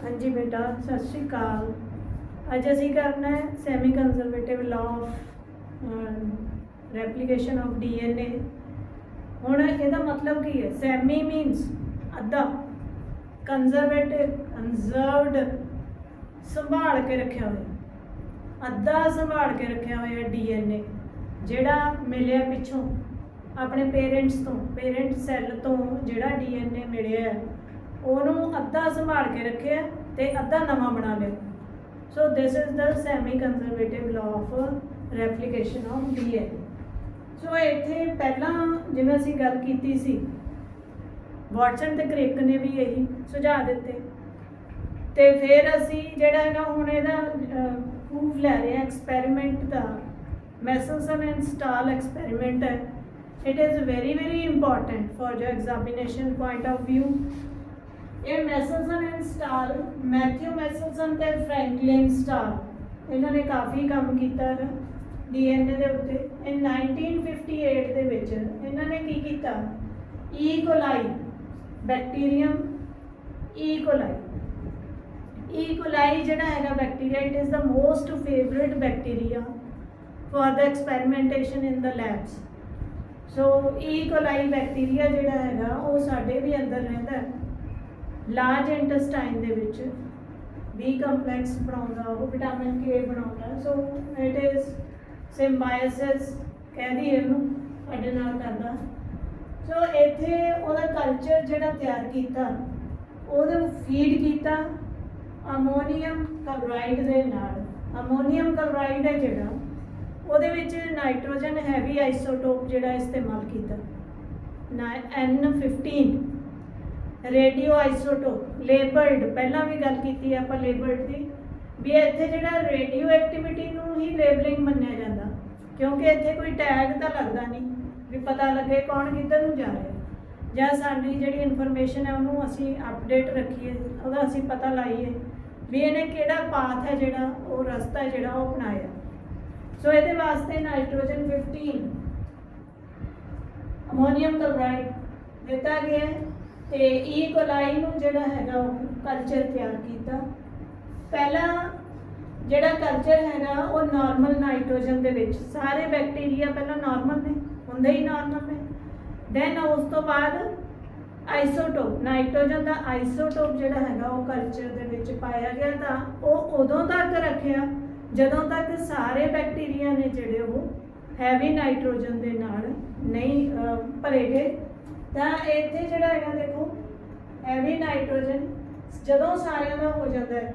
हाँ जी बेटा, सत श्री अकाल। अज असी करना है semi conservative law of replication of DNA। हुण इहदा मतलब की है? सैमी मीनस अद्धा, कंजरवेटिव कंजर्वड संभाल के रखा हुआ, अद्धा संभाल के रखा हुआ DNA जिहड़ा मिलिया पिछों अपने पेरेंट्स तो, पेरेंट सैल तो जिहड़ा DNA मिलिया ਉਹਨੂੰ ਅੱਧਾ संभाल के रखे तो अद्धा नवा बना लिया। So this is the semi conservative law of replication of DNA। So इत्थे पहला जिवें असीं गल कीती सी, वाटसन ते क्रिक ने भी यही सुझाव दिते, तो फिर असीं जिहड़ा हैगा हुण इहदा प्रूफ लै रहे हैं एक्सपैरीमेंट का। मैसलसन एंड स्टाल एक्सपैरीमेंट है। It is very important for जो एग्जामिनेशन पॉइंट ऑफ व्यू। ये मैसलसन एंड स्टाल, मैथ्यू मैसलसन ते फ्रैंकलिन स्टाल, इन्होंने काफ़ी काम किया DNA के उत्ते। इन 1958 दे विच इन्होंने की किया, E coli bacterium, E coli जिहड़ा हैगा bacteria, it is the most favourite bacteria for the experimentation in the labs. So E coli bacteria जिहड़ा हैगा वो साडे भी अंदर रहिंदा है, लार्ज इंटस्टाइन दे विच बी कंपलैक्स बनाउंदा, वो विटामिन K बनाउंदा। सो इट इज़ सिम्बायोसिस कह दईए इहनूं साडे नाल करदा। सो इत्थे उहदा कल्चर जिहड़ा तैयार कीता, ਉਹਦੇ फीड किया अमोनीयम क्लोराइड दे नाल। अमोनीयम क्लोराइड है जिहड़ा ਉਹਦੇ ਵਿੱਚ नाइट्रोजन हैवी आइसोटोप जिहड़ा इस्तेमाल किया N15 रेडियो आइसोटोप लेबल्ड। पहला भी गल की आप लेबल्ड की भी इत्थे जिहड़ा रेडियो एक्टिविटी नूं ही लेबलिंग मन्निया जाता, क्योंकि इत्थे कोई टैग तो लगता नहीं भी पता लगे कौन किधर नूं जा रहा, जां साडी जिहड़ी इनफॉर्मेशन है उन्होंने असी अपडेट रखीए, उहदा असी पता लाइए भी इन्हें किहड़ा पाथ है जिहड़ा वो रस्ता है जिहड़ा वो अपनाया। सो इहदे वास्ते नाइट्रोजन 15 अमोनीयम क्लोराइड दिता गया है तो ई कोलाई नूं जिहड़ा हैगा कल्चर तैयार किया। पहला जिहड़ा कल्चर हैगा वो नॉर्मल नाइट्रोजन दे विच, सारे बैक्टीरिया पहला नॉर्मल ने, हुंदे ही नॉर्मल ने। दैन उस तो बाद आइसोटोप, नाइट्रोजन का आइसोटोप जिहड़ा हैगा वो कल्चर दे विच पाया गया, तो वो उदों तक रखिया जदों तक सारे बैक्टीरिया ने जिहड़े वो हैवी नाइट्रोजन दे नाल नहीं भरे गए। तो इत्थे जिहड़ा हैगा देखो हैवी नाइट्रोजन जदों सारिਆਂ ਦਾ हो जाता है,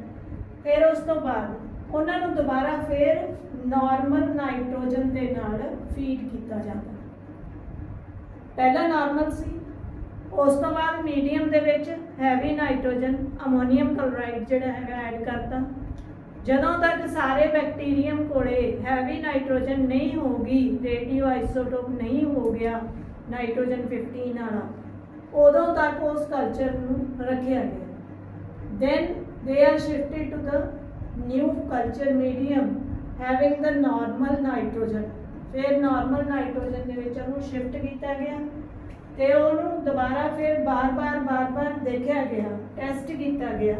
फिर उस तो बाद उन्होंने दोबारा फिर नॉर्मल नाइट्रोजन के नाल फीड किया जाता। पहला नॉर्मल सी, उस तो बाद मीडियम दे विच हैवी नाइट्रोजन अमोनीयम क्लोराइड जिहड़ा हैगा ऐड करता। जदों तक सारे बैक्टीरियम कोले हैवी नाइट्रोजन नहीं होगी, रेडियो आइसोटोप नहीं हो गया नाइट्रोजन 15 वाला, उदों तक उस कल्चर नूं रखिया गया। Then they are shifted to the new culture medium having the normal nitrogen. फिर नॉर्मल नाइट्रोजन के विच उहनूं शिफ्ट किया गया तो उहनूं दोबारा फिर बार बार देखा गया, टेस्ट किया गया।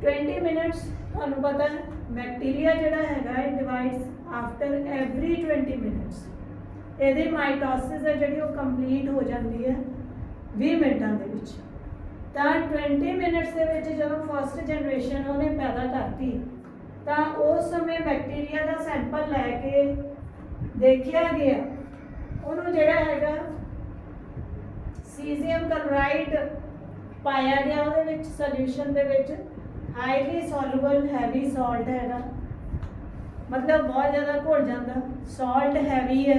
20 मिनट्स तुहानूं पता है बैक्टीरिया जिहड़ा हैगा it divides after every 20 minutes. ਇਹਦੀ ਮਾਈਟੋਸਿਸ है जी कंप्लीट हो जाती है 20 मिनटों के विच। तो 20 मिनट्स के विच जदों फस्ट जनरेशन उन्हें पैदा करती तो उस समय बैक्टीरिया का सैंपल लैके देखा गया, उन्होंने जिहड़ा हैगा सीजियम क्लोराइड पाया गया उहदे विच सोल्यूशन दे विच, हाईली सॉल्युबल हैवी सॉल्ट हैगा, मतलब बहुत ज़्यादा घुल जाता, सॉल्ट हैवी है,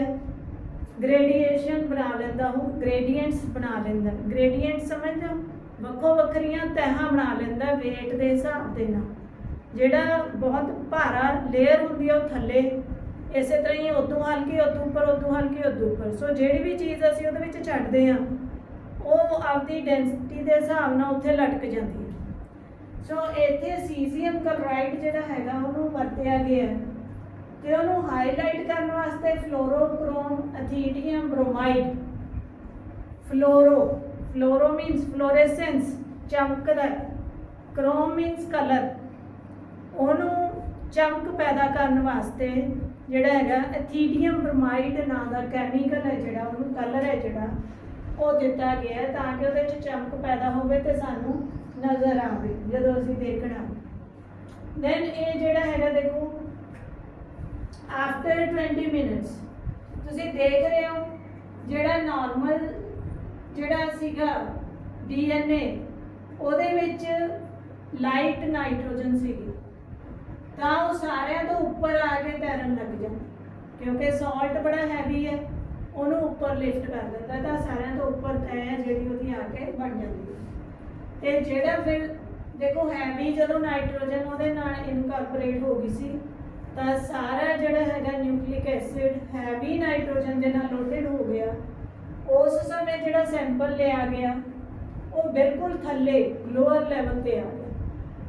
ग्रेडिएशन बना लेंदा, वो ग्रेडियंट्स बना लेंदा। ग्रेडियंट समझते हो, वक्खो वक्खरियां तहां बना लेंदा वेट के हिसाब के नाल। जिहड़ा बहुत भारा लेयर हुंदी है वो थल्ले, इस तरह ही उदों हल्की उदों उपर, उदों हल्की उदों उपर। सो जिहड़ी भी चीज़ असीं उहदे विच छड्डदे हां वो आपदी डेंसिटी के हिसाब नाल उत्थे लटक जाती है। सो इत्थे सीजियम क्लोराइड जिहड़ा हैगा उहनूं वरतिया गया है तो उन्होंने हाईलाइट करने वास्ते fluorochrome ethidium bromide, fluoro minus fluorescence, चमकदा, क्रोम मीनस कलर, ਉਹਨੂੰ ਚਮਕ ਪੈਦਾ ਕਰਨ ਵਾਸਤੇ ਜਿਹੜਾ ਹੈਗਾ ਐਥੀਡੀਅਮ ਬ੍ਰੋਮਾਈਡ ਨਾਂ ਦਾ ਕੈਮੀਕਲ ਹੈ ਜਿਹੜਾ, ਉਹਨੂੰ ਕਲਰ ਹੈ ਜਿਹੜਾ ਉਹ ਦਿੱਤਾ ਗਿਆ ਹੈ ਤਾਂ ਕਿ ਉਹਦੇ 'ਚ ਚਮਕ ਪੈਦਾ ਹੋਵੇ ਤੇ ਸਾਨੂੰ ਨਜ਼ਰ ਆਵੇ ਜਦੋਂ ਅਸੀਂ ਦੇਖਣਾ। ਦੈਨ ਇਹ ਜਿਹੜਾ ਹੈਗਾ ਦੇਖੋ ਆਫਟਰ 20 ਮਿੰਟਸ ਤੁਸੀਂ ਦੇਖ ਰਹੇ ਹੋ ਜਿਹੜਾ ਨਾਰਮਲ ਜਿਹੜਾ ਸੀਗਾ DNA ਉਹਦੇ ਵਿੱਚ ਲਾਈਟ ਨਾਈਟ੍ਰੋਜਨ ਸੀਗੀ ਤਾਂ ਉਹ ਸਾਰਿਆਂ ਤੋਂ ਉੱਪਰ ਆ ਕੇ ਤੈਰਨ ਲੱਗ ਜਾਂਦਾ ਕਿਉਂਕਿ ਸਾਲਟ ਬੜਾ ਹੈਵੀ ਹੈ, ਉਹਨੂੰ ਉੱਪਰ ਲਿਫਟ ਕਰ ਦਿੰਦਾ ਤਾਂ ਸਾਰਿਆਂ ਤੋਂ ਉੱਪਰ ਤੈਅ ਜਿਹੜੀ ਉਹਦੀ ਆ ਕੇ ਬਣ ਜਾਂਦੀ ਹੈ। ਤੇ ਜਿਹੜਾ ਫਿਰ ਦੇਖੋ ਹੈਵੀ ਜਦੋਂ ਨਾਈਟ੍ਰੋਜਨ ਉਹਦੇ ਨਾਲ ਇਨਕਾਰਪੋਰੇਟ ਹੋ ਗਈ ਸੀ ਤਾਂ ਸਾਰਾ ਜਿਹੜਾ ਹੈਗਾ ਨਿਊਕਲਿਕ ਐਸਿਡ ਹੈਵੀ ਨਾਈਟ੍ਰੋਜਨ ਦੇ ਨਾਲ ਲੋਡਡ ਹੋ ਗਿਆ। ਉਸ ਸਮੇਂ ਜਿਹੜਾ ਸੈਂਪਲ ਲਿਆ ਗਿਆ ਉਹ ਬਿਲਕੁਲ ਥੱਲੇ ਲੋਅਰ ਲੈਵਲ ਤੇ ਆ ਗਿਆ।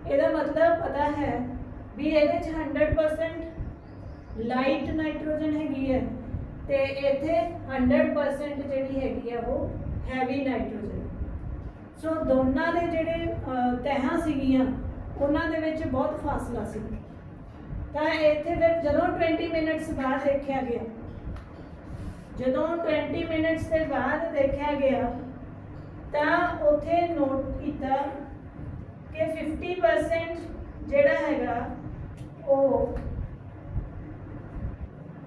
ਇਹਦਾ ਮਤਲਬ ਪਤਾ ਹੈ ਵੀ ਇਹਦੇ 'ਚ 100% ਲਾਈਟ ਨਾਈਟ੍ਰੋਜਨ ਹੈਗੀ ਹੈ ਤੇ ਇੱਥੇ 100% ਜਿਹੜੀ ਹੈਗੀ ਆ ਉਹ ਹੈਵੀ ਨਾਈਟ੍ਰੋਜਨ। ਸੋ ਦੋਨਾਂ ਦੇ ਜਿਹੜੇ ਤਹਿਾਂ ਸੀਗੀਆਂ ਉਹਨਾਂ ਦੇ ਵਿੱਚ ਬਹੁਤ ਫਾਸਲਾ ਸੀ। ਤਾਂ ਇੱਥੇ ਫਿਰ ਜਦੋਂ 20 ਮਿੰਟਸ ਬਾਅਦ ਦੇਖਿਆ ਗਿਆ, ਜਦੋਂ 20 ਮਿੰਟਸ ਦੇ ਬਾਅਦ ਦੇਖਿਆ ਗਿਆ ਤਾਂ ਉੱਥੇ ਨੋਟ ਕੀਤਾ ਕਿ 50% ਜਿਹੜਾ ਹੈਗਾ ਉਹ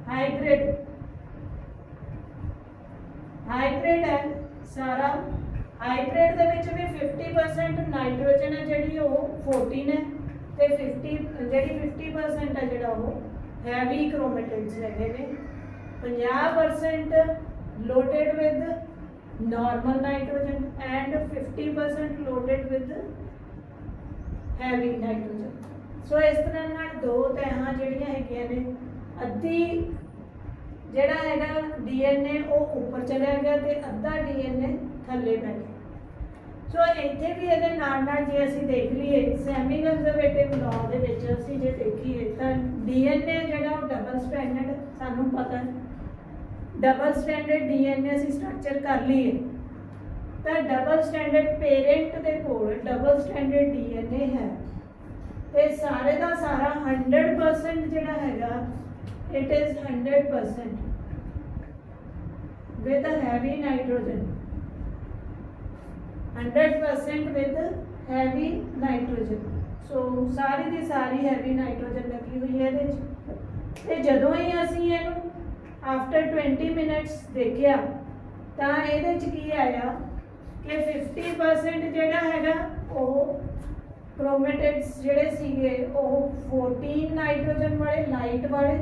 ਹਾਈਬ੍ਰਿਡ ਹੈ ਸਾਰਾ। ਹਾਈਬ੍ਰਿਡ ਦੇ ਵਿੱਚ ਵੀ 50% ਨਾਈਟ੍ਰੋਜਨ ਹੈ ਜਿਹੜੀ ਉਹ 14 ਹੈ ਤੇ 50% ਹੈ ਜਿਹੜਾ ਉਹ ਹੈਵੀ ਕ੍ਰੋਮੈਟਿਡਸ ਹੈਗੇ ਨੇ। 50% loaded with normal nitrogen and 50% loaded with heavy nitrogen। ਸੋ ਇਸ ਤਰ੍ਹਾਂ ਨਾਲ ਦੋ ਤਹਿਾਂ ਜਿਹੜੀਆਂ ਹੈਗੀਆਂ ਨੇ, ਅੱਧੀ ਜਿਹੜਾ ਹੈਗਾ DNA ਉਹ ਉੱਪਰ ਚਲਿਆ ਗਿਆ ਤੇ ਅੱਧਾ DNA ਥੱਲੇ ਪੈ ਗਿਆ। ਸੋ ਇੱਥੇ ਵੀ ਇਹਦੇ ਨਾਲ ਨਾਲ ਜੇ ਅਸੀਂ ਦੇਖ ਲਈਏ ਸੈਮੀ ਕੰਜ਼ਰਵੇਟਿਵ ਲਾਅ ਦੇ ਵਿੱਚ ਅਸੀਂ ਜੇ ਦੇਖੀਏ ਤਾਂ DNA ਜਿਹੜਾ ਉਹ ਡਬਲ ਸਟੈਂਡਰਡ, ਸਾਨੂੰ ਪਤਾ ਹੈ ਡਬਲ ਸਟੈਂਡਰਡ DNA ਅਸੀਂ ਸਟਰਕਚਰ ਕਰ ਲਈਏ ਤਾਂ ਡਬਲ ਸਟੈਂਡਰਡ ਪੇਰੈਂਟ ਦੇ ਕੋਲ ਡਬਲ ਸਟੈਂਡਰਡ DNA ਹੈ ਤੇ ਸਾਰੇ ਦਾ ਸਾਰਾ 100% ਜਿਹੜਾ ਹੈਗਾ it is 100% with a heavy nitrogen, 100% with heavy nitrogen। So sorry the sorry heavy nitrogen ਲੱਗੀ ਹੋਈ ਹੈ ਇਹਦੇ 'ਚ। ਤੇ ਜਦੋਂ ਹੀ ਅਸੀਂ ਇਹਨੂੰ ਆਫਟਰ 20 ਮਿੰਟਸ ਦੇਖਿਆ ਤਾਂ ਇਹਦੇ 'ਚ ਕੀ ਆਇਆ ਕਿ 50% ਜਿਹੜਾ ਹੈਗਾ ਉਹ ਕ੍ਰੋਮੈਟਿਡਸ ਜਿਹੜੇ ਸੀਗੇ ਉਹ 14 ਨਾਈਟ੍ਰੋਜਨ ਵਾਲੇ ਲਾਈਟ ਵਾਲੇ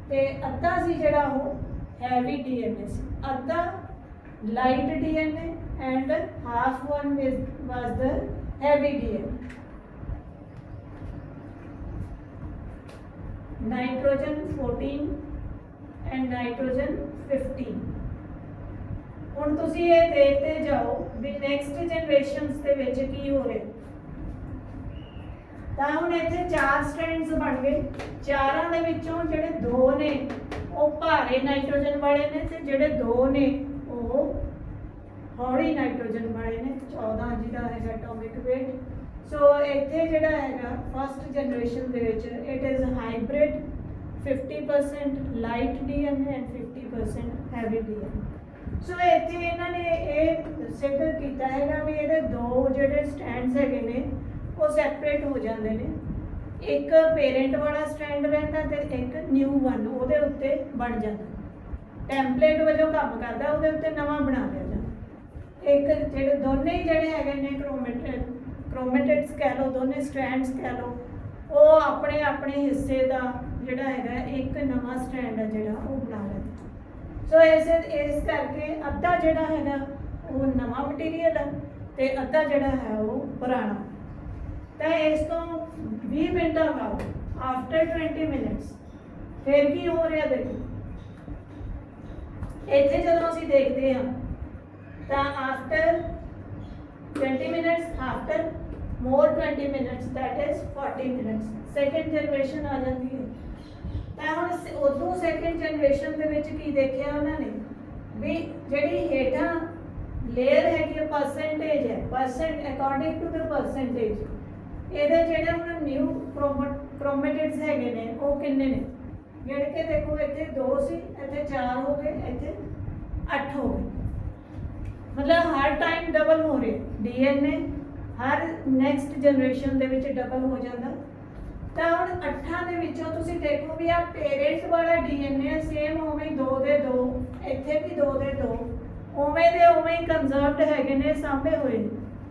ਤੇ ਅੱਧਾ ਸੀ ਜਿਹੜਾ ਉਹ ਹੈਵੀ DNA ਸੀ, ਅੱਧਾ light DNA and half one was the heavy DNA। nitrogen 14 and nitrogen 15। ਹੁਣ ਤੁਸੀਂ ਇਹ ਦੇਖਦੇ ਜਾਓ ਵੀ ਨੈਕਸਟ ਜਨਰੇਸ਼ਨਸ ਦੇ ਵਿੱਚ ਕੀ ਹੋ ਰਿਹਾ। ਤਾਂ ਹੁਣ ਇੱਥੇ 4 ਸਟ੍ਰੈਂਡਸ ਬਣ ਗਏ, ਚਾਰਾਂ ਦੇ ਵਿੱਚੋਂ ਜਿਹੜੇ 2 ਨੇ ਉਹ ਭਾਰੇ ਨਾਈਟ੍ਰੋਜਨ ਵਾਲੇ ਨੇ ਤੇ ਜਿਹੜੇ 2 ਨੇ ਉਹ ਹੌਲੀ ਨਾਈਟ੍ਰੋਜਨ ਵਾਲੇ ਨੇ। 14 ਜਿਹਦਾ ਹੈਗਾ ਐਟੋਮਿਕ weight। ਸੋ ਇੱਥੇ ਜਿਹੜਾ ਹੈਗਾ ਫਸਟ ਜਨਰੇਸ਼ਨ ਦੇ ਵਿੱਚ it is hybrid, 50% light DNA and 50% heavy DNA। ਸੋ ਇੱਥੇ ਇਹਨਾਂ ਨੇ ਇਹ ਸਿੱਧ ਕੀਤਾ ਹੈਗਾ ਵੀ ਇਹਦੇ 2 ਜਿਹੜੇ ਸਟੈਂਡਸ ਹੈਗੇ ਨੇ ਉਹ ਸੈਪਰੇਟ ਹੋ ਜਾਂਦੇ ਨੇ। ਇੱਕ ਪੇਰੈਂਟ ਵਾਲਾ ਸਟੈਂਡ ਰਹਿੰਦਾ ਤੇ ਇੱਕ ਨਿਊ ਵਨ ਉਹਦੇ ਉੱਤੇ ਬਣ ਜਾਂਦਾ, ਟੈਂਪਲੇਟ ਵਜੋਂ ਕੰਮ ਕਰਦਾ, ਉਹਦੇ ਉੱਤੇ ਨਵਾਂ ਬਣਾ ਲਿਆ ਜਾਂਦਾ। ਇੱਕ ਜਿਹੜੇ ਦੋਨੇ ਹੀ ਜਿਹੜੇ ਹੈਗੇ ਨੇ ਕ੍ਰੋਮੈਟਿਡਸ ਕਹਿ ਲਓ, ਦੋਨੇ ਸਟ੍ਰੈਂਡਸ ਕਹਿ ਲਓ, ਉਹ ਆਪਣੇ ਆਪਣੇ ਹਿੱਸੇ ਦਾ ਜਿਹੜਾ ਹੈਗਾ ਇੱਕ ਨਵਾਂ ਸਟੈਂਡ ਹੈ ਜਿਹੜਾ ਉਹ ਬਣਾ ਲੈਂਦੇ। ਸੋ ਇਸ ਕਰਕੇ ਅੱਧਾ ਜਿਹੜਾ ਹੈਗਾ ਉਹ ਨਵਾਂ ਮਟੀਰੀਅਲ ਹੈ ਤੇ ਅੱਧਾ ਜਿਹੜਾ ਹੈ ਉਹ ਪੁਰਾਣਾ। ਤਾਂ ਇਸ ਤੋਂ 20 ਮਿੰਟਾਂ ਬਾਅਦ ਆਫਟਰ 20 ਮਿੰਟਸ ਫਿਰ ਕੀ ਹੋ ਰਿਹਾ ਦੇਖੋ। ਇੱਥੇ ਜਦੋਂ ਅਸੀਂ ਦੇਖਦੇ ਹਾਂ ਤਾਂ after 20 minutes after more 20 minutes that is 40 minutes second generation ਆ ਜਾਂਦੀ ਹੈ। ਤਾਂ ਹੁਣ ਉਦੋਂ ਸੈਕੰਡ ਜਨਰੇਸ਼ਨ ਦੇ ਵਿੱਚ ਕੀ ਦੇਖਿਆ ਉਹਨਾਂ ਨੇ ਵੀ ਜਿਹੜੀ ਹੇਠਾਂ ਲੇਅਰ ਹੈਗੀ ਪਰਸੈਂਟੇਜ ਹੈ, percent according to the percentage ਇਹਦੇ ਜਿਹੜੇ ਹੁਣ ਨਿਊ क्रोमेटिड्स ਹੈਗੇ ਨੇ ਉਹ ਕਿੰਨੇ ਨੇ ਗਿਣ ਕੇ ਦੇਖੋ ਇੱਥੇ 2 ਸੀ ਇੱਥੇ 4 ਹੋ ਗਏ ਇੱਥੇ 8 ਹੋ ਗਏ मतलब हर टाइम डबल हो रहे डीएनए हर नैक्सट जनरेशन ਦੇ ਵਿੱਚ ਡਬਲ ਹੋ ਜਾਂਦਾ ਤਾਂ ਹੁਣ 8 ਦੇ ਵਿੱਚੋਂ ਤੁਸੀਂ ਦੇਖੋ ਵੀ ਆ ਪੇਰੈਂਟ ਵਾਲਾ ਡੀਐਨਏ ਸੇਮ ਉਵੇਂ 2 ਦੇ 2 ਇੱਥੇ ਵੀ 2 ਦੇ 2 ਉਵੇਂ ਦੇ ਉਵੇਂ ਹੀ ਕੰਜ਼ਰਵਡ ਹੈਗੇ ਨੇ ਸਾਂਭੇ ਹੋਏ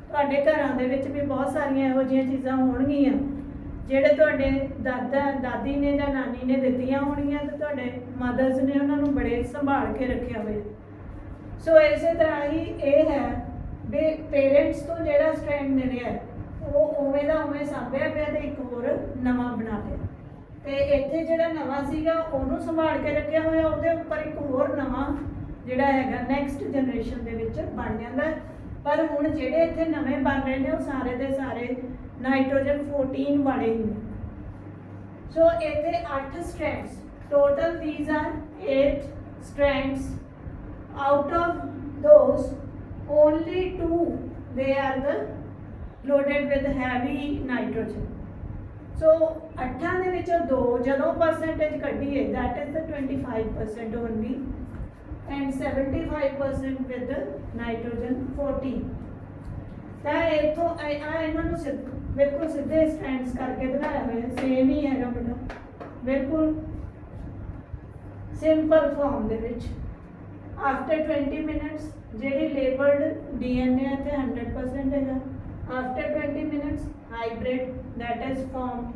ਤੁਹਾਡੇ ਘਰਾਂ ਦੇ ਵਿੱਚ ਵੀ ਬਹੁਤ ਸਾਰੀਆਂ ਇਹੋ ਜਿਹੀਆਂ ਚੀਜ਼ਾਂ ਹੋਣਗੀਆਂ ਜਿਹੜੇ ਤੁਹਾਡੇ ਦਾਦਾ ਦਾਦੀ ਨੇ ਜਾਂ ਨਾਨੀ ਨੇ ਦਿੱਤੀਆਂ ਹੋਣਗੀਆਂ ਤੇ ਤੁਹਾਡੇ ਮਦਰਸ ਨੇ ਉਹਨਾਂ ਨੂੰ ਬੜੇ ਸੰਭਾਲ ਕੇ ਰੱਖਿਆ ਹੋਇਆ ਸੋ ਇਸੇ ਤਰ੍ਹਾਂ ਹੀ ਇਹ ਹੈ ਵੀ ਪੇਰੈਂਟਸ ਤੋਂ ਜਿਹੜਾ ਸਟ੍ਰੈਂਡ ਮਿਲਿਆ ਉਹ ਉਵੇਂ ਦਾ ਉਵੇਂ ਸਾਂਭਿਆ ਪਿਆ ਤੇ ਇੱਕ ਹੋਰ ਨਵਾਂ ਬਣਾ ਲਿਆ ਤੇ ਇੱਥੇ ਜਿਹੜਾ ਨਵਾਂ ਸੀਗਾ ਉਹਨੂੰ ਸੰਭਾਲ ਕੇ ਰੱਖਿਆ ਹੋਇਆ ਉਹਦੇ ਉੱਪਰ ਇੱਕ ਹੋਰ ਨਵਾਂ ਜਿਹੜਾ ਹੈਗਾ ਨੈਕਸਟ ਜਨਰੇਸ਼ਨ ਦੇ ਵਿੱਚ ਬਣ ਜਾਂਦਾ ਪਰ ਹੁਣ ਜਿਹੜੇ ਇੱਥੇ ਨਵੇਂ ਬਣ ਰਹੇ ਨੇ ਉਹ ਸਾਰੇ ਦੇ ਸਾਰੇ ਨਾਈਟ੍ਰੋਜਨ 14 ਵਾਲੇ ਹੀ ਨੇ ਸੋ ਇੱਥੇ 8 ਸਟ੍ਰੈਂਡਸ total these are 8 strands out of those only 2 they are the loaded with heavy nitrogen so 8 ਦੇ ਵਿੱਚੋਂ 2 ਜਦੋਂ percentage ਕੱਢੀਏ that is the 25% only and 75% with the nitrogen 14 ਤਾਂ ਇਥੋਂ ਇਹਨਾਂ ਨੂੰ ਬਿਲਕੁਲ ਸਿੱਧੇ ਸਟੈਂਡਸ ਕਰਕੇ ਦਿਖਾਇਆ ਹੋਇਆ ਸੇਮ ਹੀ ਹੈਗਾ ਬੇਟਾ ਬਿਲਕੁਲ ਸਿੰਪਲ ਫਾਰਮ ਦੇ ਵਿੱਚ आफ्टर 20 मिनट्स ਜਿਹੜੀ ਲੇਬਲਡ ਡੀਐਨਏ ਇੱਥੇ 100% ਹੈਗਾ after 20 minutes hybrid that is formed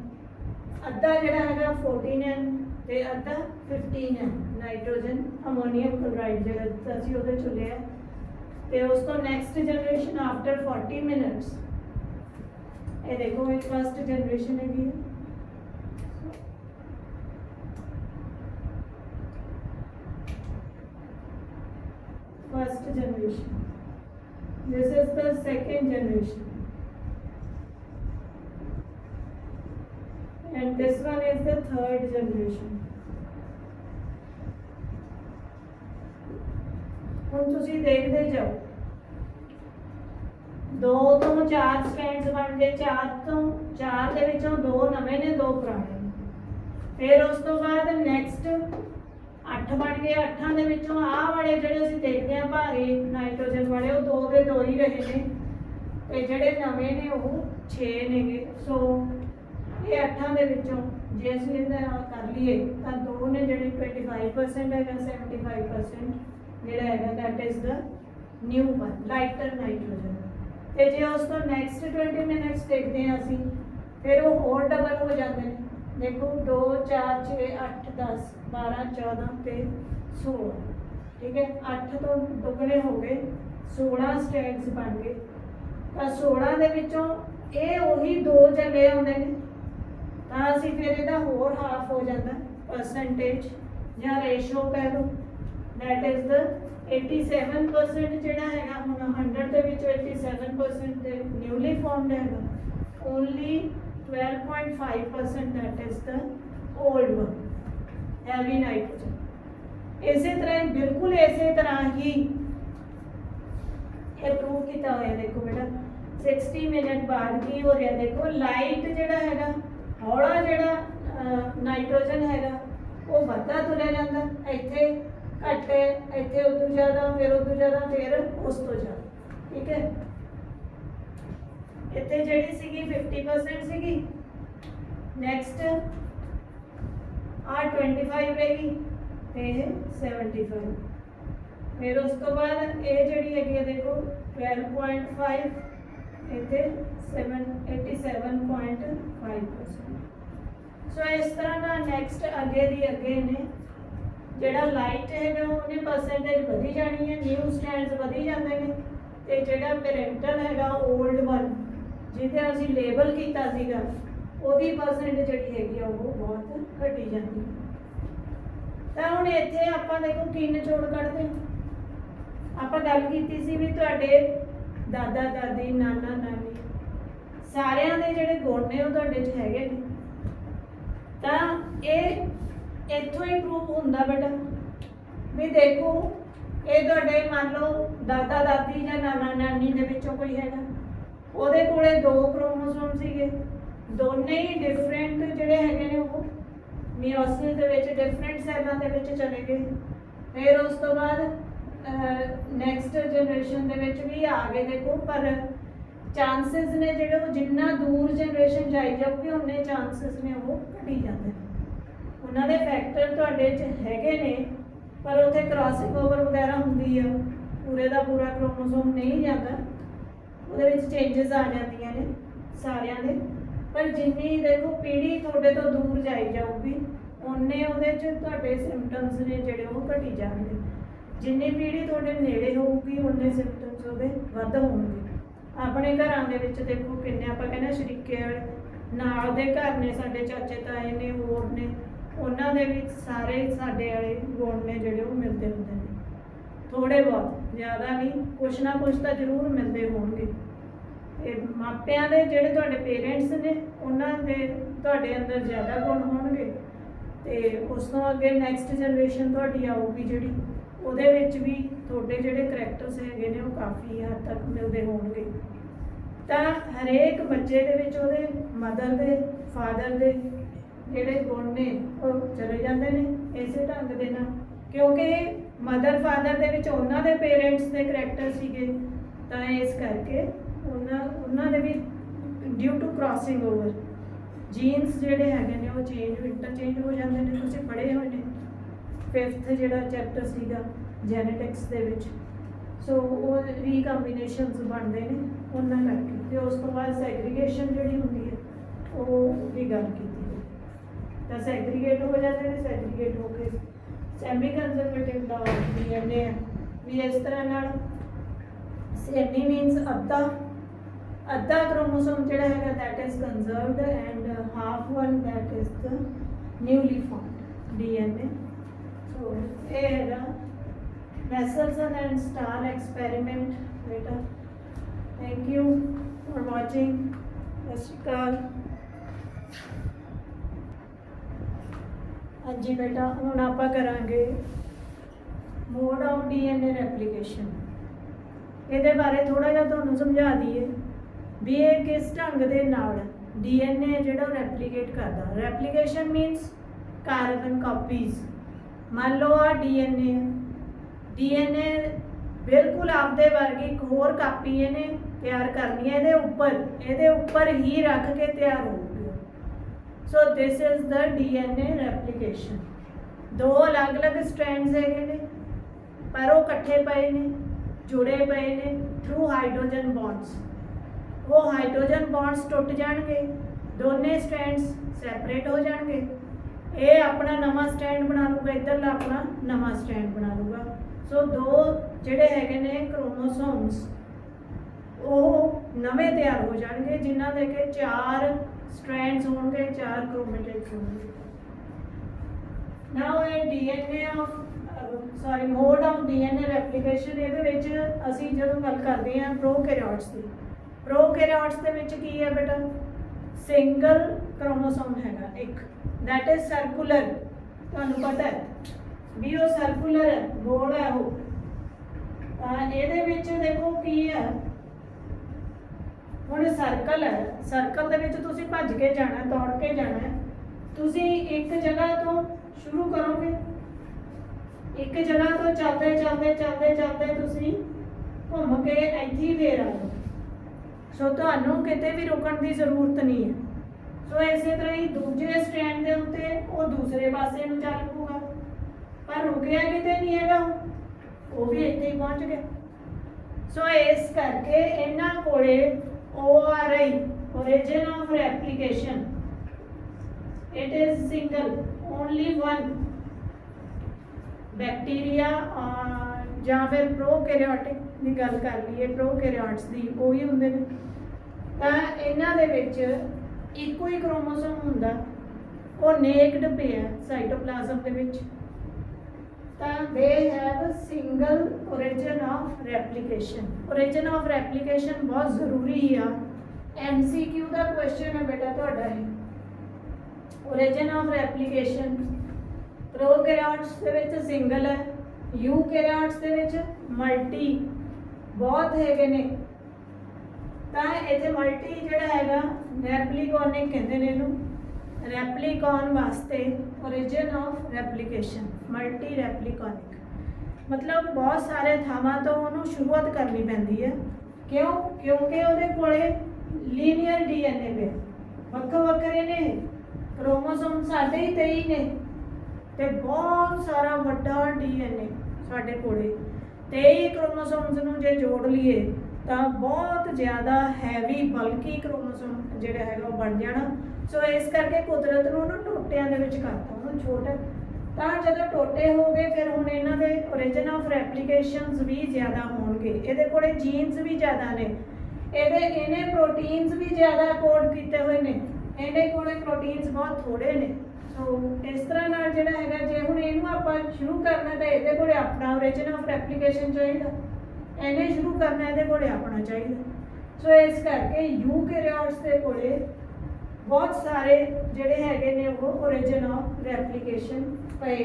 ਅੱਧਾ ਜਿਹੜਾ ਹੈਗਾ 14N ਤੇ ਅੱਧਾ 15N ਨਾਈਟ੍ਰੋਜਨ ਅਮੋਨੀਅਮ ਕਲੋਰਾਈਡ ਜਿਹੜਾ ਅਸੀਂ ਉਹਦੇ ਚੋਂ ਲਿਆ ਤੇ ਉਸ ਤੋਂ ਨੈਕਸਟ ਜਨਰੇਸ਼ਨ आफ्टर 40 मिनट्स ਇਹ ਦੇਖੋ ਇਹ ਫਸਟ ਜਨਰੇਸ਼ਨ ਹੈਗੀ first generation this is the second generation and this one is the third generation ਹੁਣ ਤੁਸੀਂ ਦੇਖਦੇ ਜਾਓ 2 ਤੋਂ 4 ਸਟ੍ਰੈਂਡਸ ਬਣ ਗਏ 4 ਤੋਂ 4 ਦੇ ਵਿੱਚੋਂ 2 ਨਵੇਂ ਨੇ 2 ਪੁਰਾਣੇ ਨੇ ਫਿਰ ਉਸ ਤੋਂ ਬਾਅਦ ਨੈਕਸਟ 8 ਬਣ ਗਏ 8 ਦੇ ਵਿੱਚੋਂ ਆਹ ਵਾਲੇ ਜਿਹੜੇ ਅਸੀਂ ਦੇਖਦੇ ਆ ਭਾਰੇ ਨਾਈਟ੍ਰੋਜਨ ਵਾਲੇ ਉਹ 2 ਦੇ 2 ਹੀ ਰਹੇ ਨੇ ਤੇ ਜਿਹੜੇ ਨਵੇਂ ਨੇ ਉਹ 6 ਨੇਗੇ ਸੋ ਇਹ 8 ਦੇ ਵਿੱਚੋਂ ਜੇ ਅਸੀਂ ਇਹਦਾ ਕਰ ਲਈਏ ਤਾਂ 2 ਨੇ ਜਿਹੜੇ 25% ਹੈਗਾ 75% ਜਿਹੜਾ ਹੈਗਾ that is the new one lighter nitrogen ਤੇ ਜੇ ਉਸ ਤੋਂ ਨੈਕਸਟ 20 ਮਿੰਟਸ ਦੇਖਦੇ ਹਾਂ ਅਸੀਂ ਫਿਰ ਉਹ ਹੋਰ ਡਬਲ ਹੋ ਜਾਂਦੇ ਨੇ देखो 2 4 6 8 10 12 14 ਤੇ 16 ठीक है 8 ਤੋਂ ਦੁੱਗਣੇ ਹੋ ਗਏ 16 ਸਟ੍ਰੈਂਡਸ ਬਣ ਗਏ ਤਾਂ 16 ਦੇ ਵਿੱਚੋਂ ਇਹ ਉਹੀ 2 ਚੱਲੇ ਆਉਂਦੇ ਨੇ ਤਾਂ ਅਸੀਂ ਫਿਰ ਇਹਦਾ ਹੋਰ ਹਾਫ ਹੋ ਜਾਂਦਾ ਪਰਸੈਂਟੇਜ ਜਾਂ ਰੇਸ਼ੋ ਕਹਿ ਲਓ that is the 87% ਜਿਹੜਾ ਹੈਗਾ ਹੁਣ 100 ਦੇ ਵਿੱਚੋਂ 87% ਤੇ ਨਿਊਲੀ ਫਾਰਮਡ ਹੈਗਾ only 12.5% that is the old one heavy nitrogen ਇਸੇ ਤਰ੍ਹਾਂ ਬਿਲਕੁਲ ਇਸੇ ਤਰ੍ਹਾਂ ਹੀ ਇਹ ਪ੍ਰੂਵ ਕੀਤਾ ਹੋਇਆ ਦੇਖੋ ਬੇਟਾ 60 ਮਿੰਟ ਬਾਅਦ ਕੀ ਹੋ ਰਿਹਾ ਦੇਖੋ ਲਾਈਟ ਜਿਹੜਾ ਹੈਗਾ ਹੌਲਾ ਜਿਹੜਾ ਨਾਈਟ੍ਰੋਜਨ ਹੈਗਾ ਉਹ ਵੱਧਦਾ ਤੁਰਿਆ ਜਾਂਦਾ ਇੱਥੇ ਘੱਟ ਇੱਥੇ ਉਦੋਂ ਜ਼ਿਆਦਾ ਫਿਰ ਉਦੋਂ ਜ਼ਿਆਦਾ ਫਿਰ ਉਸ ਤੋਂ ਜ਼ਿਆਦਾ ਠੀਕ ਹੈ ਇੱਥੇ ਜਿਹੜੀ ਸੀਗੀ 50% ਸੀਗੀ ਨੈਕਸਟ ਆ 25 ਰਹੇਗੀ ਤੇ 75 ਫਿਰ ਉਸ ਤੋਂ ਬਾਅਦ ਇਹ ਜਿਹੜੀ ਹੈਗੀ ਹੈ ਦੇਖੋ 12.5 ਇੱਥੇ 87.5% ਸੋ ਇਸ ਤਰ੍ਹਾਂ ਦਾ ਨੈਕਸਟ ਅੱਗੇ ਦੀ ਅੱਗੇ ਨੇ ਜਿਹੜਾ ਲਾਈਟ ਹੈਗਾ ਉਹਨੇ ਪਰਸੈਂਟੇਜ ਵਧੀ ਜਾਣੀ ਹੈ ਨਿਊ ਸਟੈਂਡਸ ਵਧੀ ਜਾਂਦੇ ਨੇ ਤੇ ਜਿਹੜਾ ਪੈਰੈਂਟਲ ਹੈਗਾ 올ਡ ਵਨ ਜਿਹਦੇ ਅਸੀਂ ਲੇਬਲ ਕੀਤਾ ਸੀਗਾ ਉਹਦੀ ਪਰਸੈਂਟੇਜ ਜਿਹੜੀ ਹੈਗੀ ਆ ਉਹ ਬਹੁਤ ਘਟੀ ਜਾਂਦੀ ਤਾਂ ਹੁਣ ਇੱਥੇ ਆਪਾਂ ਦੇਖੋ ਕੀ ਨਿਚੋੜ ਕੱਢਦੇ ਆਪਾਂ ਗੱਲ ਕੀਤੀ ਸੀ ਵੀ ਤੁਹਾਡੇ ਦਾਦਾ ਦਾਦੀ ਨਾਨਾ ਨਾਨੀ ਸਾਰਿਆਂ ਦੇ ਜਿਹੜੇ ਗੁਣ ਨੇ ਉਹ ਤੁਹਾਡੇ 'ਚ ਹੈਗੇ ਨੇ ਤਾਂ ਇਹ ਇੱਥੋਂ ਹੀ ਪ੍ਰੂਵ ਹੁੰਦਾ ਬੇਟਾ ਵੀ ਦੇਖੋ ਇਹ ਤੁਹਾਡੇ ਮੰਨ ਲਓ ਦਾਦਾ ਦਾਦੀ ਜਾਂ ਨਾਨਾ ਨਾਨੀ ਦੇ ਵਿੱਚੋਂ ਕੋਈ ਹੈਗਾ ਉਹਦੇ ਕੋਲੇ 2 ਕ੍ਰੋਮੋਸੋਮ क्रोमोसोम सीगे दोने ही डिफरेंट जिहड़े हैगे ने वो मियोसिस दे विच डिफरेंट सैलां दे विच चले गए। फिर उस तो बाद नैक्सट जनरेशन दे विच भी आ गए देखो, पर चांसिस ने जिहड़े वो जिन्ना दूर जनरेशन जाई जाऊगी उन्ने चांसिस ने वो घटी जाते हैं। उन्हां दे फैक्टर तुहाडे च हैगे ने, पर उत्थे क्रॉसिंग ओवर वगैरह हुंदी आ, पूरे दा पूरा क्रोमोसोम नहीं जाता, ਉਹਦੇ ਵਿੱਚ ਚੇਂजेस आ ਜਾਂਦੀਆਂ ਨੇ ਸਾਰਿਆਂ ਦੇ। पर जिन्नी देखो पीढ़ी थोड़े तो दूर जाई जाऊगी उन्ने ਉਹਦੇ ਚ ਤੁਹਾਡੇ ਸਿੰਪਟਮਸ ਨੇ ਜਿਹੜੇ ਉਹ ਘਟੀ ਜਾਣਗੇ। ਜਿੰਨੀ ਪੀढ़ी ਤੁਹਾਡੇ ਨੇੜੇ ਹੋਊਗੀ ਉਨੇ ਸਿੰਪਟਮਸ ਉਹਦੇ ਵੱਧ ਹੋਣਗੇ। ਆਪਣੇ ਘਰਾਂ ਦੇ ਵਿੱਚ ਦੇਖੋ ਕਿੰਨੇ ਆਪਾਂ ਕਹਿੰਦੇ ਸ਼ਰੀਕੇ ਵਾਲੇ ਨਾਲ ਦੇ ਘਰ ਨੇ, ਸਾਡੇ ਚਾਚੇ ਤਾਏ ਨੇ, ਹੋਰ ਨੇ, ਉਹਨਾਂ ਦੇ ਵਿੱਚ ਸਾਰੇ ਸਾਡੇ ਵਾਲੇ ਗੁਣ ਨੇ ਜਿਹੜੇ ਉਹ ਮਿਲਦੇ ਹੁੰਦੇ ਨੇ। ਥੋੜੇ ਬਹੁਤ, ਜ਼ਿਆਦਾ ਨਹੀਂ, ਕੁਛ ਨਾ ਕੁਛ ਤਾਂ ਜ਼ਰੂਰ ਮਿਲਦੇ ਹੋਣਗੇ। ਤੇ ਮਾਪਿਆਂ ਦੇ ਜਿਹੜੇ ਤੁਹਾਡੇ ਪੇਰੈਂਟਸ ਨੇ ਉਹਨਾਂ ਦੇ ਤੁਹਾਡੇ ਅੰਦਰ ਜ਼ਿਆਦਾ ਗੁਣ ਹੋਣਗੇ, ਤੇ ਉਸ ਤੋਂ ਅੱਗੇ ਨੈਕਸਟ ਜਨਰੇਸ਼ਨ ਤੁਹਾਡੀ ਆਊਗੀ ਜਿਹੜੀ ਉਹਦੇ ਵਿੱਚ ਵੀ ਤੁਹਾਡੇ ਜਿਹੜੇ ਕਰੈਕਟਰਸ ਹੈਗੇ ਨੇ ਉਹ ਕਾਫੀ ਹੱਦ ਤੱਕ ਮਿਲਦੇ ਹੋਣਗੇ। ਤਾਂ ਹਰੇਕ ਬੱਚੇ ਦੇ ਵਿੱਚ ਉਹਦੇ ਮਦਰ ਦੇ, ਫਾਦਰ ਦੇ ਜਿਹੜੇ ਗੁਣ ਨੇ ਉਹ ਚਲੇ ਜਾਂਦੇ ਨੇ ਇਸੇ ਢੰਗ ਦੇ ਨਾਲ, ਕਿਉਂਕਿ ਮਦਰ ਫਾਦਰ ਦੇ ਵਿੱਚ ਉਹਨਾਂ ਦੇ ਪੇਰੈਂਟਸ ਦੇ ਕਰੈਕਟਰ ਸੀਗੇ, ਤਾਂ ਇਸ ਕਰਕੇ ਉਹਨਾਂ ਦੇ ਵੀ due to crossing over genes ਜਿਹੜੇ ਹੈਗੇ ਨੇ ਉਹ ਇੰਟਰਚੇਂਜ ਹੋ ਜਾਂਦੇ ਨੇ। ਤੁਸੀਂ ਪੜ੍ਹੇ ਹੋਏ ਨੇ 5th ਜਿਹੜਾ ਚੈਪਟਰ ਸੀਗਾ ਜੈਨੇਟਿਕਸ ਦੇ ਵਿੱਚ, ਸੋ ਉਹ ਰੀਕੰਬੀਨੇਸ਼ਨਸ ਬਣਦੇ ਨੇ ਉਹਨਾਂ ਕਰਕੇ। ਤੇ ਉਸ ਤੋਂ ਬਾਅਦ ਸੈਗਰੀਗੇਸ਼ਨ ਜਿਹੜੀ ਹੁੰਦੀ ਹੈ ਉਹ ਵੀ ਗੱਲ ਕੀਤੀ ਹੈ, ਤਾਂ ਸੈਗਰੀਗੇਟ ਹੋ ਜਾਂਦੇ ਨੇ, ਸੈਗਰੀਗੇਟ ਹੋ ਕੇ ਸੈਮੀ ਕੰਜ਼ਰਵੇਟਿਵ ਦਾ DNA ਹੈ ਵੀ ਇਸ ਤਰ੍ਹਾਂ ਨਾਲ। ਸੈਮੀ ਮੀਨਸ ਅੱਧਾ क्रोमोसोम ਜਿਹੜਾ ਹੈਗਾ that is conserved and half one that is the newly formed DNA। so ਇਹ ਹੈਗਾ ਮੈਸਲਸਨ ਐਂਡ ਸਟਾਰ ਐਕਸਪੈਰੀਮੈਂਟ ਬੇਟਾ। Thank you for watching. ਸਤਿ ਸ਼੍ਰੀ ਅਕਾਲ। ਹਾਂਜੀ ਬੇਟਾ, ਹੁਣ ਆਪਾਂ ਕਰਾਂਗੇ ਮੋਡ ਆਫ DNA ਰੈਪਲੀਕੇਸ਼ਨ। ਇਹਦੇ ਬਾਰੇ ਥੋੜਾ ਜਿਹਾ ਤੁਹਾਨੂੰ ਸਮਝਾ ਦਈਏ ਵੀ ਇਹ ਕਿਸ ਢੰਗ ਦੇ ਨਾਲ DNA ਜਿਹੜਾ ਰੈਪਲੀਕੇਟ ਕਰਦਾ। Replication means carbon copies. ਮੰਨ ਲਓ ਆ DNA ਬਿਲਕੁਲ ਆਪਦੇ ਵਰਗੀ ਇੱਕ ਹੋਰ ਕਾਪੀ ਇਹਨੇ ਤਿਆਰ ਕਰਨੀ ਹੈ, ਇਹਦੇ ਉੱਪਰ ਹੀ ਰੱਖ ਕੇ ਤਿਆਰ ਹੋਊਗੀ। ਸੋ this is the DNA replication. ਦੋ ਅਲੱਗ-ਅਲੱਗ ਸਟ੍ਰੈਂਡਸ ਹੈਗੇ ਨੇ, ਪਰ ਉਹ ਇਕੱਠੇ ਪਏ ਨੇ, ਜੁੜੇ ਪਏ ਨੇ ਥਰੂ ਹਾਈਡਰੋਜਨ ਬੌਂਡਸ। ਉਹ ਹਾਈਡਰੋਜਨ ਬੌਂਡਸ ਟੁੱਟ ਜਾਣਗੇ, ਦੋਨੇ ਸਟ੍ਰੈਂਡਸ ਸੈਪਰੇਟ ਹੋ ਜਾਣਗੇ। ਇਹ ਆਪਣਾ ਨਵਾਂ ਸਟ੍ਰੈਂਡ ਬਣਾ ਲੂਗਾ, ਇੱਧਰਲਾ ਆਪਣਾ ਨਵਾਂ ਸਟ੍ਰੈਂਡ ਬਣਾ ਲੂਗਾ। ਸੋ ਦੋ ਜਿਹੜੇ ਹੈਗੇ ਨੇ ਕ੍ਰੋਮੋਸੋਮਸ ਉਹ ਨਵੇਂ ਤਿਆਰ ਹੋ ਜਾਣਗੇ, ਜਿਨ੍ਹਾਂ ਦੇ ਕਿ 4 ਸਟ੍ਰੈਂਡਸ ਹੋਣਗੇ, 4 ਕ੍ਰੋਮੈਟਿਡਸ ਹੋਣਗੇ। ਨਾਓ ਇਹ DNA of mode of DNA replication. ਇਹਦੇ ਵਿੱਚ ਅਸੀਂ ਜਦੋਂ ਗੱਲ ਕਰਦੇ ਹਾਂ ਪ੍ਰੋਕੈਰੀਓਟਸ ਦੀ, ਪ੍ਰੋਕੈਰੀਓਟਸ ਦੇ ਵਿੱਚ ਕੀ ਹੈ ਬੇਟਾ, ਸਿੰਗਲ ਕ੍ਰੋਮੋਸੋਮ ਹੈਗਾ ਇੱਕ, ਦੈਟ ਇਜ਼ ਸਰਕੂਲਰ। ਤੁਹਾਨੂੰ ਪਤਾ ਹੈ ਵੀ ਉਹ ਸਰਕੂਲਰ ਹੈ, ਗੋਲ ਹੈ ਉਹ। ਤਾਂ ਇਹਦੇ ਵਿੱਚ ਦੇਖੋ ਕੀ ਹੈ, ਹੁਣ ਸਰਕਲ ਹੈ, ਸਰਕਲ ਦੇ ਵਿੱਚ ਤੁਸੀਂ ਭੱਜ ਕੇ ਜਾਣਾ, ਦੌੜ ਕੇ ਜਾਣਾ। ਤੁਸੀਂ ਇੱਕ ਜਗ੍ਹਾ ਤੋਂ ਸ਼ੁਰੂ ਕਰੋਗੇ, ਇੱਕ ਜਗ੍ਹਾ ਤੋਂ ਚੱਲਦੇ ਤੁਸੀਂ ਘੁੰਮ ਕੇ ਇੱਥੇ ਹੀ ਫੇਰ ਆਓ। ਸੋ ਤੁਹਾਨੂੰ ਕਿਤੇ ਵੀ ਰੁਕਣ ਦੀ ਜ਼ਰੂਰਤ ਨਹੀਂ ਹੈ। ਸੋ ਇਸੇ ਤਰ੍ਹਾਂ ਹੀ ਦੂਜੇ ਸਟੈਂਡ ਦੇ ਉੱਤੇ ਉਹ ਦੂਸਰੇ ਪਾਸੇ ਨੂੰ ਚੱਲ ਪਊਗਾ, ਪਰ ਰੁਕਿਆ ਕਿਤੇ ਨਹੀਂ ਹੈਗਾ, ਉਹ ਵੀ ਇੱਥੇ ਹੀ ਪਹੁੰਚ ਗਿਆ। ਸੋ ਇਸ ਕਰਕੇ ਇਹਨਾਂ ਕੋਲੇ ORI origin of replication, it is single, only one। Bacteria ਜਾਂ ਫਿਰ ਪ੍ਰੋਕੈਰੀਓਟਿਕ ਦੀ ਗੱਲ ਕਰ ਲਈਏ, ਪ੍ਰੋਕੈਰੀਓਟਸ ਦੀ ਉਹੀ ਹੁੰਦੇ ਨੇ। ਤਾਂ ਇਹਨਾਂ ਦੇ ਵਿੱਚ ਇੱਕੋ ਹੀ ਕ੍ਰੋਮੋਸੋਮ ਹੁੰਦਾ, ਉਹ ਨੇਕਡ ਪਿਆ ਸਾਈਟੋਪਲਾਜ਼ਮ ਦੇ ਵਿੱਚ। ਤਾਂ they have single origin of replication। origin of replication ਬਹੁਤ ਜ਼ਰੂਰੀ ਆ, MCQ ਦਾ ਕੁਐਸਚਨ ਹੈ ਬੇਟਾ ਤੁਹਾਡਾ ਇਹ। origin of replication ਪ੍ਰੋਕੈਰੀਓਟਸ ਦੇ ਵਿੱਚ ਸਿੰਗਲ ਹੈ, ਯੂਕੈਰੀਓਟਸ ਦੇ ਵਿੱਚ ਮਲਟੀ ਬਹੁਤ ਹੈਗੇ ਨੇ। ਤਾਂ ਇੱਥੇ ਮਲਟੀ ਜਿਹੜਾ हैगा रैप्लिकॉनिक कहते हैं इनू, रैप्लिकॉन वास्ते ओरिजिन ऑफ रैप्लिकेशन मल्टी रैप्लिकॉनिक, मतलब बहुत सारे थावां तो उन्होंने शुरुआत करनी पैंदी है। क्यों? क्योंकि उहदे कोले लीनियर डीएनए पे ਵੱਖੋ ਵੱਖਰੇ ने क्रोमोसोम साढ़े ही 23 ने ते बहुत सारा वड्डा डीएनए साढ़े कोले 23 क्रोमोसोम्स नूं जे जोड़ लीए तो बहुत ज़्यादा हैवी बल्कि क्रोमोसोम जिहड़ा हैगा वो बन जाना। सो इस करके कुदरत नूं ना टोटियां दे विच करता उन्होंने छोटा, तो जदों टोटे हो गए फिर हुण इन्हां दे ओरिजिन ऑफ रैप्लिकेशनस भी ज़्यादा होणगे, इहदे कोले जीन्स भी ज़्यादा ने, इन्हें प्रोटीन्स भी ज़्यादा कोड किए हुए ने, इन्हें कोले प्रोटीन्स बहुत थोड़े ने। सो इस तरह नाल जिहड़ा हैगा जे हुण इहनूं आपां शुरू करना तो इहदे कोले अपना ओरिजिन ऑफ रैप्लिकेशन चाहिए, इन्हें शुरू करना इहदे कोले अपना चाहिए। सो इस करके यूकैरियोट्स दे कोले बहुत सारे जिहड़े हैगे ने वो ओरिजिन ऑफ रैप्लिकेशन पे।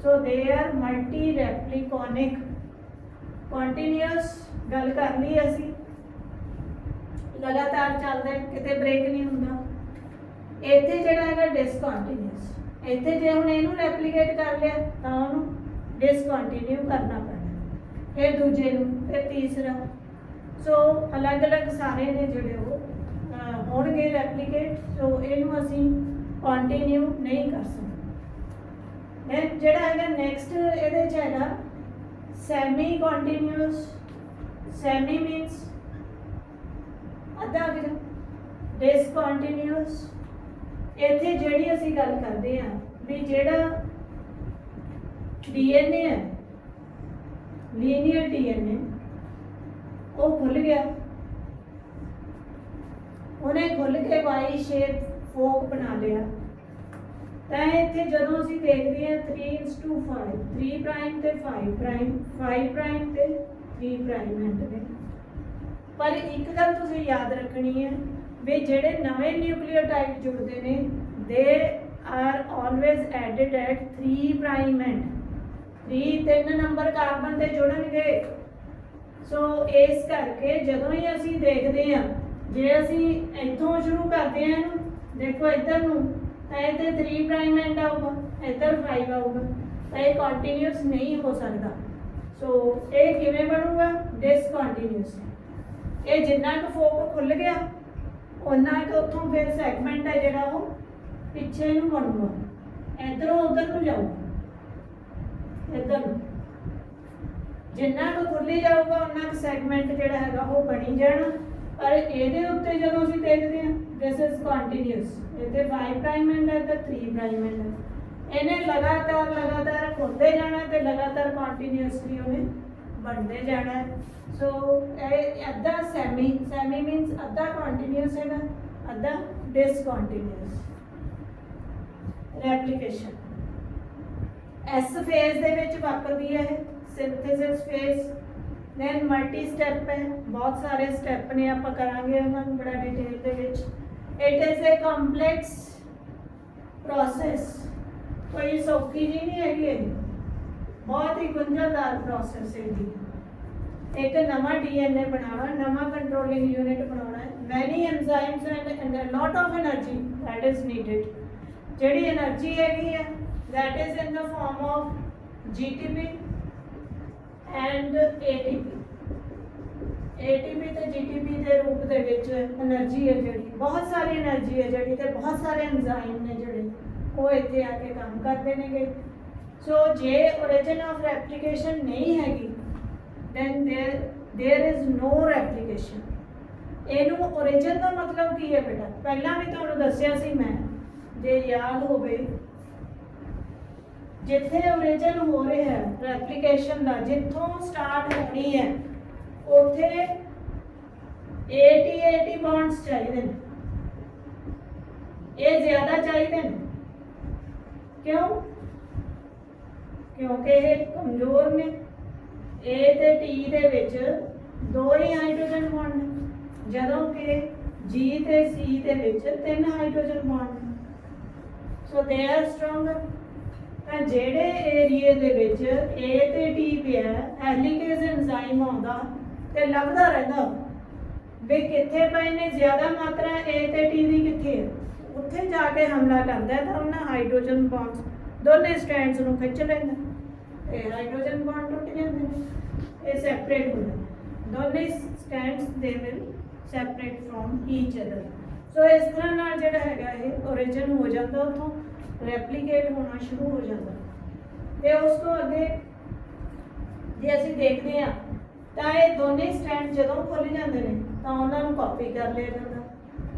सो दे आर मल्टी रैप्लिकॉनिक। कॉन्टीन्यूअस गल कर ली असी, लगातार चलता है, किते ब्रेक नहीं होंदा। इत्थे जिहड़ा हैगा डिसकॉन्टीन्यूअस, इत्थे जे हुण इहनूं रैप्लीकेट कर लिया तो उहनूं डिसकॉन्टीन्यू करना पैना, फिर दूजे नूं, फिर तीसरा। सो अलग अलग सारे ने जिहड़े वो होणगे रैप्लीकेट। सो इहनूं असीं कॉन्टीन्यू नहीं कर सकते। दैन जिहड़ा हैगा नैक्सट इहदे च हैगा सैमी कॉन्टीन्यूअस। सैमी मीनस अद्धा किलो, डिसकॉन्टीन्यूअस इत्थे जिहड़ी असीं गल करदे हां भी जिहड़ा डीएनए है लीनियर डीएनए वो खुल गया, उन्हें खुल के वाई शेप फोक बना लिया। तो इत्थे जदों असीं देखदे हां 3:5 3 प्राइम ते 5 प्राइम 5 प्राइम ते 3 प्राइम एंड ने। पर एक गल तुसीं याद रखनी है भी जिहड़े नवे न्यूक्लियोटाइड जुड़ते हैं they are always added at 3 prime and 3 number carbon से जुड़नगे। सो इस करके जदों ही असीं देखते हैं जे असीं इत्थों शुरू करते हैं इहनूं देखो इधर नूं तो इत्थे 3 प्राइम एंड आऊगा, इधर 5 आऊगा, तो ये कॉन्टीन्यूअस नहीं हो सकता। सो ये किवें बनूगा? डिसकॉन्टीन्यूअस। ये जिन्ना क फोक खुल गया उन्ना क उत्थों फिर सैगमेंट है जिहड़ा वो पिछे नूं बनूगा, इधरों उधर नूं जाऊगा, इधर जिन्ना क खुली जाऊगा उन्ना क सैगमेंट जिहड़ा हैगा वो बनी जाना। पर इहदे उत्ते जदों असीं देखदे हां दिस इज कॉन्टीन्यूअस, इत्थे 5 प्राइम एंड है ते 3 प्राइम एंड है, इन्हें लगातार लगातार खुलते जाना ते लगातार कॉन्टीन्यूअसली उन्हें बनते जाना है। सो अद्धा सैमी, सैमी मीनस अद्धा कॉन्टीन्यूअस है ना, अद्धा डिसकॉन्टीन्यूअस रैप्लिकेशन। एस फेज दे विच वापरदी है synthesis phase. Then multi step है, बहुत सारे स्टैप ने, आपां करांगे उन्हां बड़ा डिटेल दे विच। It is a complex process, कोई सौखी जी नहीं हैगी, बहुत ही गुंझलदार प्रोसैस है जी। एक नवा डीएनए बनाना, नवा कंट्रोलिंग यूनिट बनाना है, many enzymes and lot of energy that is needed. जिहड़ी एनर्जी हैगी है that is in the form of GTP and ATP. ATP ते जीटीपी के रूप दे विच एनर्जी है जिहड़ी, बहुत सारी एनर्जी है जिहड़ी ते बहुत सारे एंजाइम ने जिहड़े वो इत्थे आके काम करते नेगे। सो जे ओरिजिन ऑफ रैप्लिकेशन नहीं हैगी then there is no replication। इनू ओरिजिन का मतलब की है बेटा, पहला भी तुहानू दस्सिया सी मैं, जे याद होवे जिथे ओरिजिन हो रहा है रैप्लिकेशन का, जिथों स्टार्ट होनी है उथे 80 बॉन्ड्स चाहिए, ये ज्यादा चाहिए। क्यों? क्योंकि ये कमजोर ने। ए ते टी दे विच 2 ही हाइड्रोजन बॉन्ड ने, जदों कि जी ते सी दे विच 3 हाइड्रोजन बॉन्ड ने। सो दे आर स्ट्रोंगर। तो जिहड़े एरिए दे विच ए ते टी पिया हेलिकेज एंजाइम आउंदा ते लभदा रहिंदा, ਵੀ ਕਿੱਥੇ ਪਏ ਨੇ ਜ਼ਿਆਦਾ ਮਾਤਰਾ A ਤੇ T ਦੀ ਕਿੱਥੇ ਹੈ, ਉੱਥੇ ਜਾ ਕੇ ਹਮਲਾ ਕਰਦਾ ਹੈ ਤਾਂ ਉਹਨਾਂ ਹਾਈਡਰੋਜਨ ਬੌਂਡਸ ਦੋਨੇ ਸਟ੍ਰੈਂਡਸ ਨੂੰ ਖਿੱਚ ਲੈਂਦਾ ਤੇ ਹਾਈਡਰੋਜਨ ਬੌਂਡ ਟੁੱਟ ਜਾਂਦੇ ਨੇ, ਇਹ ਸੈਪਰੇਟ ਹੋ ਜਾਂਦੇ, ਦੋਨੇ strands they will separate from each other. So ਇਸ ਤਰ੍ਹਾਂ ਨਾਲ ਜਿਹੜਾ ਹੈਗਾ ਇਹ ਓਰੀਜਨ ਹੋ ਜਾਂਦਾ, ਉੱਥੋਂ ਰੈਪਲੀਕੇਟ ਹੋਣਾ ਸ਼ੁਰੂ ਹੋ ਜਾਂਦਾ। ਤੇ ਉਸ ਤੋਂ ਅੱਗੇ ਜੇ ਅਸੀਂ ਦੇਖਦੇ ਹਾਂ ਤਾਂ ਇਹ ਦੋਨੇ ਸਟ੍ਰੈਂਡ ਜਦੋਂ ਖੁੱਲ੍ਹ ਜਾਂਦੇ ਨੇ ਤਾਂ ਉਹਨਾਂ ਨੂੰ ਕਾਪੀ ਕਰ ਲਿਆ ਜਾਂਦਾ,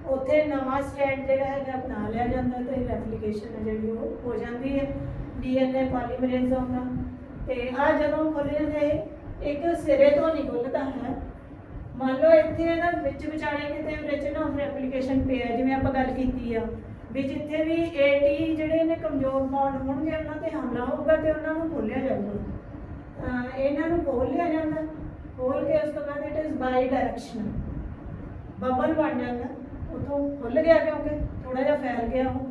ਉੱਥੇ ਨਵਾਂ ਸਟ੍ਰੈਂਡ ਜਿਹੜਾ ਹੈਗਾ ਬਣਾ ਲਿਆ ਜਾਂਦਾ ਤੇ ਰੈਪਲੀਕੇਸ਼ਨ ਹੈ ਜਿਹੜੀ ਉਹ ਹੋ ਜਾਂਦੀ ਹੈ DNA ਪੋਲੀਮਰੇਜ਼ ਆਉਂਦਾ। ਤੇ ਆ ਜਦੋਂ ਖੁੱਲ੍ਹ ਜਾਂਦੇ ਇੱਕ ਸਿਰੇ ਤੋਂ ਨਹੀਂ ਖੁੱਲ੍ਹਦਾ ਹੈ, ਮੰਨ ਲਓ ਇੱਥੇ ਇਹਦਾ ਵਿੱਚ ਵਿਚਾਲੇ ਕਿਤੇ ਓਰੀਜਨ ਆਫ ਰੈਪਲੀਕੇਸ਼ਨ ਪਿਆ, ਜਿਵੇਂ ਆਪਾਂ ਗੱਲ ਕੀਤੀ ਆ ਵੀ ਜਿੱਥੇ ਵੀ AT ਜਿਹੜੇ ਨੇ ਕਮਜ਼ੋਰ ਬੌਂਡ ਹੋਣਗੇ ਉਹਨਾਂ ਤੇ ਹਮਲਾ ਹੋਊਗਾ ਤੇ ਉਹਨਾਂ ਨੂੰ ਖੋਲ੍ਹਿਆ ਜਾਊਗਾ। ਇਹਨਾਂ ਨੂੰ ਖੋਲ੍ਹ ਲਿਆ ਜਾਂਦਾ, ਖੋਲ੍ਹ ਕੇ ਉਸ ਤੋਂ ਬਾਅਦ it is by directional, bubble ਬਣ ਜਾਂਦਾ, ਉੱਥੋਂ ਖੁੱਲ੍ਹ ਗਿਆ ਕਿਉਂਕਿ ਥੋੜਾ ਜਿਹਾ ਫੈਲ ਗਿਆ ਉਹ,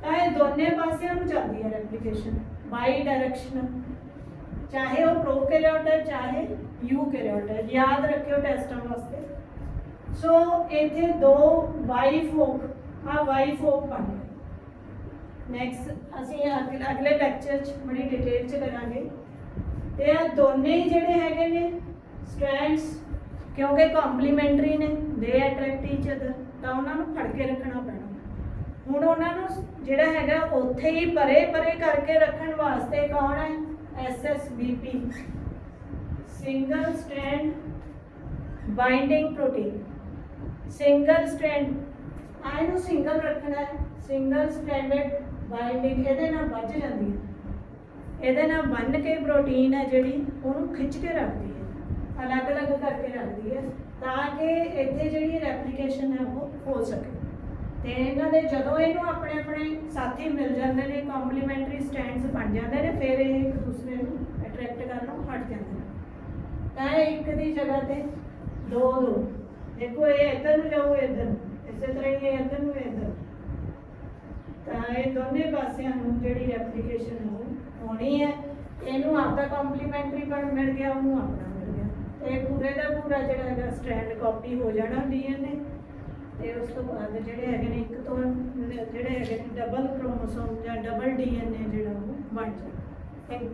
ਤਾਂ ਇਹ ਦੋਨੇ ਪਾਸਿਆਂ ਨੂੰ ਚੱਲਦੀ ਹੈ ਰੈਪਲੀਕੇਸ਼ਨ ਬਾਈ ਡਾਇਰੈਕਸ਼ਨਲ, ਚਾਹੇ ਉਹ ਪ੍ਰੋਕੈਰੀਓਟ ਹੈ ਚਾਹੇ ਯੂਕੈਰੀਓਟ ਹੈ, ਯਾਦ ਰੱਖਿਓ ਟੈਸਟਾਂ ਵਾਸਤੇ। ਸੋ ਇੱਥੇ ਦੋ ਵਾਈ ਫੋਕ ਬਣ ਗਏ। ਨੈਕਸਟ ਅਸੀਂ ਅਗਲੇ ਲੈਕਚਰ 'ਚ ਬੜੀ ਡਿਟੇਲ 'ਚ ਕਰਾਂਗੇ। ਤੇ ਇਹ ਦੋਨੇ ਹੀ ਜਿਹੜੇ ਹੈਗੇ ਨੇ ਸਟ੍ਰੈਂਡਸ ਕਿਉਂਕਿ ਕੰਪਲੀਮੈਂਟਰੀ ਨੇ, ਦੇ ਅਟਰੈਕਟ ਈਚ ਅਦਰ, ਤਾਂ ਉਹਨਾਂ ਨੂੰ ਫੜ ਕੇ ਰੱਖਣਾ ਪੈਣਾ। ਹੁਣ ਉਹਨਾਂ ਨੂੰ ਜਿਹੜਾ ਹੈਗਾ ਉੱਥੇ ਹੀ ਪਰੇ ਕਰਕੇ ਰੱਖਣ ਵਾਸਤੇ ਕੌਣ ਹੈ, SSBP single strand binding protein. Single strand ਇਹਨੂੰ ਸਿੰਗਲ ਰੱਖਣਾ ਹੈ, ਸਿੰਗਲ ਸਟ੍ਰੈਂਡਡ ਬਾਈਂਡਿੰਗ ਇਹਦੇ ਨਾਲ ਵੱਜ ਜਾਂਦੀ ਹੈ, ਇਹਦੇ ਨਾਲ ਬੰਨ ਕੇ ਪ੍ਰੋਟੀਨ ਹੈ ਜਿਹੜੀ ਉਹਨੂੰ ਖਿੱਚ ਕੇ ਰੱਖਦੀ ਹੈ, ਅਲੱਗ-ਅਲੱਗ ਕਰਕੇ ਰੱਖਦੀ ਹੈ ਤਾਂ ਕਿ ਇੱਥੇ ਜਿਹੜੀ ਰੈਪਲੀਕੇਸ਼ਨ ਹੈ ਉਹ ਹੋ ਸਕੇ। ਤੇ ਇਹਨਾਂ ਦੇ ਜਦੋਂ ਇਹਨੂੰ ਆਪਣੇ ਸਾਥੀ ਮਿਲ ਜਾਂਦੇ ਨੇ, ਕੰਪਲੀਮੈਂਟਰੀ ਸਟੈਂਡਸ ਬਣ ਜਾਂਦੇ ਨੇ, ਫਿਰ ਇਹ ਇੱਕ ਦੂਸਰੇ ਨੂੰ ਅਟਰੈਕਟ ਕਰਨੋਂ ਹਟ ਜਾਂਦੇ ਨੇ। ਤਾਂ ਇਹ ਇੱਕ ਦੀ ਜਗ੍ਹਾ ਤੇ ਦੋ ਦੇਖੋ, ਇਹ ਇੱਧਰ ਨੂੰ ਜਾਊ ਇੱਧਰ ਨੂੰ, ਇਸੇ ਤਰ੍ਹਾਂ ਹੀ ਇਹ ਇੱਧਰ ਨੂੰ ਇੱਧਰ, ਤਾਂ ਇਹ ਦੋਨੇ ਪਾਸਿਆਂ ਨੂੰ ਜਿਹੜੀ ਰੈਪਲੀਕੇਸ਼ਨ ਹੋਣੀ ਹੈ। ਇਹਨੂੰ ਆਪਦਾ ਕੰਪਲੀਮੈਂਟਰੀ ਪਰ ਮਿਲ ਗਿਆ, ਉਹਨੂੰ ਆਪਣਾ ਮਿਲ ਗਿਆ, ਤੇ ਪੂਰੇ ਦਾ ਪੂਰਾ ਜਿਹੜਾ ਹੈਗਾ ਸਟ੍ਰੈਂਡ ਕਾਪੀ ਹੋ ਜਾਣਾ DNA। ਤੇ ਉਸ ਤੋਂ ਬਾਅਦ ਜਿਹੜੇ ਹੈਗੇ ਨੇ ਇੱਕ ਤੋਂ ਜਿਹੜੇ ਹੈਗੇ ਨੇ ਡਬਲ ਕ੍ਰੋਮੋਸੋਮ ਜਾਂ ਡਬਲ DNA ਜਿਹੜਾ ਉਹ ਬਣ ਜਾਣਾ। Thank you.